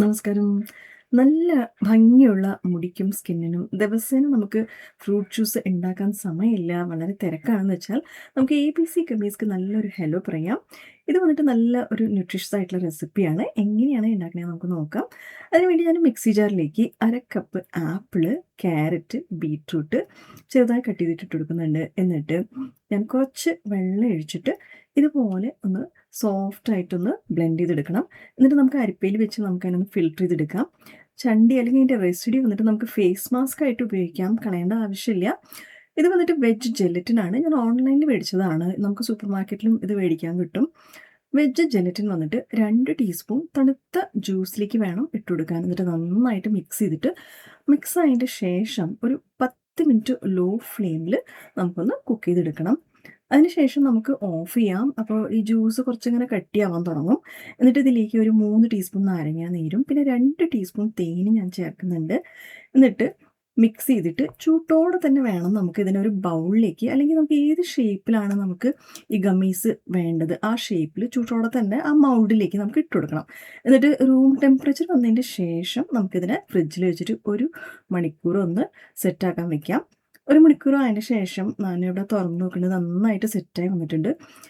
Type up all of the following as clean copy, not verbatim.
നമസ്കാരം. നല്ല ഭംഗിയുള്ള മുടിക്കും, സ്കിന്നിനും ദിവസേന നമുക്ക് ഫ്രൂട്ട് ജ്യൂസ് ഉണ്ടാക്കാൻ സമയമില്ല, വളരെ തിരക്കാണെന്ന് വെച്ചാൽ, നമുക്ക് എ-ബി-സി ഗമ്മീസ്‌ക്ക് നല്ലൊരു ഹലോ പറയാം. ഇത് വന്നിട്ട് നല്ല ഒരു ന്യൂട്രീഷ്യസ് ആയിട്ടുള്ള റെസിപ്പിയാണ്. എങ്ങനെയാണ് ഉണ്ടാക്കണേന്ന് നമുക്ക് നോക്കാം. അതിനുവേണ്ടി ഞാൻ മിക്സി ജാറിലേക്ക് 1/2 കപ്പ് ആപ്പിള്, ക്യാരറ്റ്, ബീറ്റ്റൂട്ട് ചെറുതായി കട്ട് ചെയ്തിട്ട് ഇട്ട് കൊടുക്കുന്നുണ്ട്. എന്നിട്ട് ഞാൻ കുറച്ച് വെള്ളം ഒഴിച്ചിട്ട് ഇതുപോലെ ഒന്ന് സോഫ്റ്റായിട്ടൊന്ന് ബ്ലെൻഡ് ചെയ്തെടുക്കണം. എന്നിട്ട് നമുക്ക് അരിപ്പയിൽ വെച്ച് നമുക്കതിനൊന്ന് ഫിൽട്ടർ ചെയ്തെടുക്കാം. ചണ്ടി അല്ലെങ്കിൽ അതിൻ്റെ റെസിഡ്യൂ വന്നിട്ട് നമുക്ക് ഫേസ് മാസ്ക് ആയിട്ട് ഉപയോഗിക്കാം. കളയേണ്ട ആവശ്യമില്ല. ഇത് വന്നിട്ട് വെജ് ജെലറ്റിൻ ആണ്. ഞാൻ ഓൺലൈനിൽ മേടിച്ചതാണ്. നമുക്ക് സൂപ്പർ മാർക്കറ്റിലും ഇത് മേടിക്കാൻ കിട്ടും. വെജ് ജെലറ്റിൻ വന്നിട്ട് 2 ടീസ്പൂൺ തണുത്ത ജ്യൂസിലേക്ക് വേണം ഇട്ട് കൊടുക്കാൻ. എന്നിട്ട് നന്നായിട്ട് മിക്സ് ചെയ്തിട്ട് മിക്സ് ആയതിൻ്റെ ശേഷം ഒരു 10 മിനിറ്റ് ലോ ഫ്ലെയിമിൽ നമുക്കൊന്ന് കുക്ക് ചെയ്തെടുക്കണം. അതിനുശേഷം നമുക്ക് ഓഫ് ചെയ്യാം. അപ്പോൾ ഈ ജ്യൂസ് കുറച്ചിങ്ങനെ കട്ടിയാവാൻ തുടങ്ങും. എന്നിട്ട് ഇതിലേക്ക് ഒരു 3 ടീസ്പൂൺ നാരങ്ങാ നീരും പിന്നെ 2 ടീസ്പൂൺ തേനും ഞാൻ ചേർക്കുന്നുണ്ട്. എന്നിട്ട് മിക്സ് ചെയ്തിട്ട് ചൂട്ടോടെ തന്നെ വേണം നമുക്ക് ഇതിനൊരു ബൗളിലേക്ക് അല്ലെങ്കിൽ നമുക്ക് ഏത് ഷേപ്പിലാണ് നമുക്ക് ഈ ഗമ്മീസ് വേണ്ടത് ആ ഷേപ്പിൽ ചൂട്ടോടെ തന്നെ ആ മൗൾഡിലേക്ക് നമുക്ക് ഇട്ട് കൊടുക്കണം. എന്നിട്ട് റൂം ടെമ്പറേച്ചർ വന്നതിൻ്റെ ശേഷം നമുക്കിതിനെ ഫ്രിഡ്ജിൽ വെച്ചിട്ട് 1 മണിക്കൂർ ഒന്ന് സെറ്റാക്കാൻ വെക്കാം. 1 മണിക്കൂർ ആയതിന് ശേഷം ഞാനിവിടെ തുറന്ന് നോക്കുന്നത് നന്നായിട്ട് സെറ്റായി വന്നിട്ടുണ്ട്.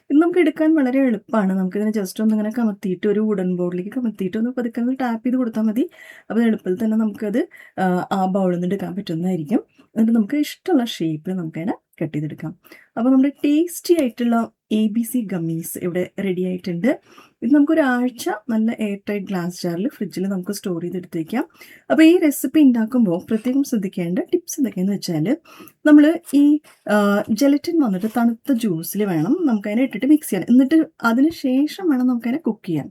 ഇത് നമുക്ക് എടുക്കാൻ വളരെ എളുപ്പമാണ്. നമുക്കിതിനെ ജസ്റ്റ് ഒന്നിങ്ങനെ കമത്തിയിട്ട് ഒരു വുഡൻ ബോളിലേക്ക് കമത്തിയിട്ട് ഒന്ന് പതുക്കെ ഒന്ന് ടാപ്പ് ചെയ്ത് കൊടുത്താൽ മതി. അപ്പോൾ എളുപ്പത്തിൽ തന്നെ നമുക്കത് ആ ബൗളിൽ നിന്ന് എടുക്കാൻ പറ്റുന്നതായിരിക്കും. എന്നിട്ട് നമുക്ക് ഇഷ്ടമുള്ള ഷേപ്പിൽ നമുക്കതിനെ കട്ട് ചെയ്തെടുക്കാം. അപ്പോൾ നമ്മുടെ ടേസ്റ്റി ആയിട്ടുള്ള എ-ബി-സി ഗമ്മീസ് ഇവിടെ റെഡി ആയിട്ടുണ്ട്. ഇത് നമുക്കൊരാഴ്ച നല്ല എയർ ടൈറ്റ് ഗ്ലാസ് ജാറിൽ ഫ്രിഡ്ജിൽ നമുക്ക് സ്റ്റോർ ചെയ്തെടുത്ത് വയ്ക്കാം. അപ്പോൾ ഈ റെസിപ്പി ഉണ്ടാക്കുമ്പോൾ പ്രത്യേകം ശ്രദ്ധിക്കേണ്ട ടിപ്സ് എന്തൊക്കെയാണെന്ന് വെച്ചാൽ, നമ്മൾ ഈ ജെലറ്റിൻ വന്നിട്ട് തണുത്ത ജ്യൂസിൽ വേണം നമുക്കതിനെ ഇട്ടിട്ട് മിക്സ് ചെയ്യാൻ. എന്നിട്ട് അതിന് ശേഷം വേണം നമുക്കതിനെ കുക്ക് ചെയ്യാൻ.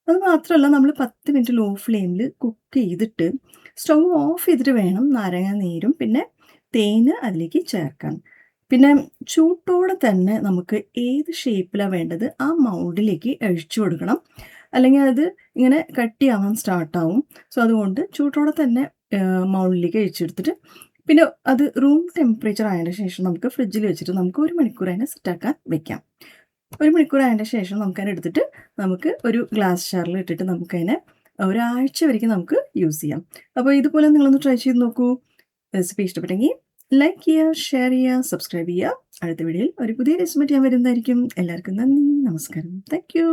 അത് മാത്രമല്ല നമ്മൾ 10 മിനിറ്റ് ലോ ഫ്ലെയിമിൽ കുക്ക് ചെയ്തിട്ട് സ്റ്റൗ ഓഫ് ചെയ്തിട്ട് വേണം നാരങ്ങാ നീരും പിന്നെ തേന് അതിലേക്ക് ചേർക്കാൻ. പിന്നെ ചൂട്ടോടെ തന്നെ നമുക്ക് ഏത് ഷേപ്പിലാണ് വേണ്ടത് ആ മൗൾഡിലേക്ക് ഒഴിച്ചു കൊടുക്കണം. അല്ലെങ്കിൽ അത് ഇങ്ങനെ കട്ടിയാവാൻ സ്റ്റാർട്ടാവും. സോ അതുകൊണ്ട് ചൂട്ടോടെ തന്നെ മൗൾഡിലേക്ക് ഒഴിച്ചെടുത്തിട്ട് പിന്നെ അത് റൂം ടെമ്പറേച്ചർ ആയതിന് ശേഷം നമുക്ക് ഫ്രിഡ്ജിൽ വെച്ചിട്ട് നമുക്ക് 1 മണിക്കൂർ അതിനെ സെറ്റാക്കാൻ വെക്കാം. 1 മണിക്കൂർ ആയതിന് ശേഷം നമുക്കതിനെ എടുത്തിട്ട് നമുക്ക് ഒരു ഗ്ലാസ് ജാറിൽ ഇട്ടിട്ട് നമുക്കതിനെ ഒരാഴ്ച വരേക്കും നമുക്ക് യൂസ് ചെയ്യാം. അപ്പോൾ ഇതുപോലെ നിങ്ങളൊന്ന് ട്രൈ ചെയ്ത് നോക്കൂ. റെസിപ്പി ഇഷ്ടപ്പെട്ടെങ്കിൽ ലൈക്ക് ചെയ്യുക, ഷെയർ ചെയ്യുക, സബ്സ്ക്രൈബ് ചെയ്യുക. അടുത്ത വീഡിയോയിൽ ഒരു പുതിയ റെസിപ്പി ഞാൻ വരുന്നതായിരിക്കും. എല്ലാവർക്കും നന്ദി, നമസ്കാരം. Thank you.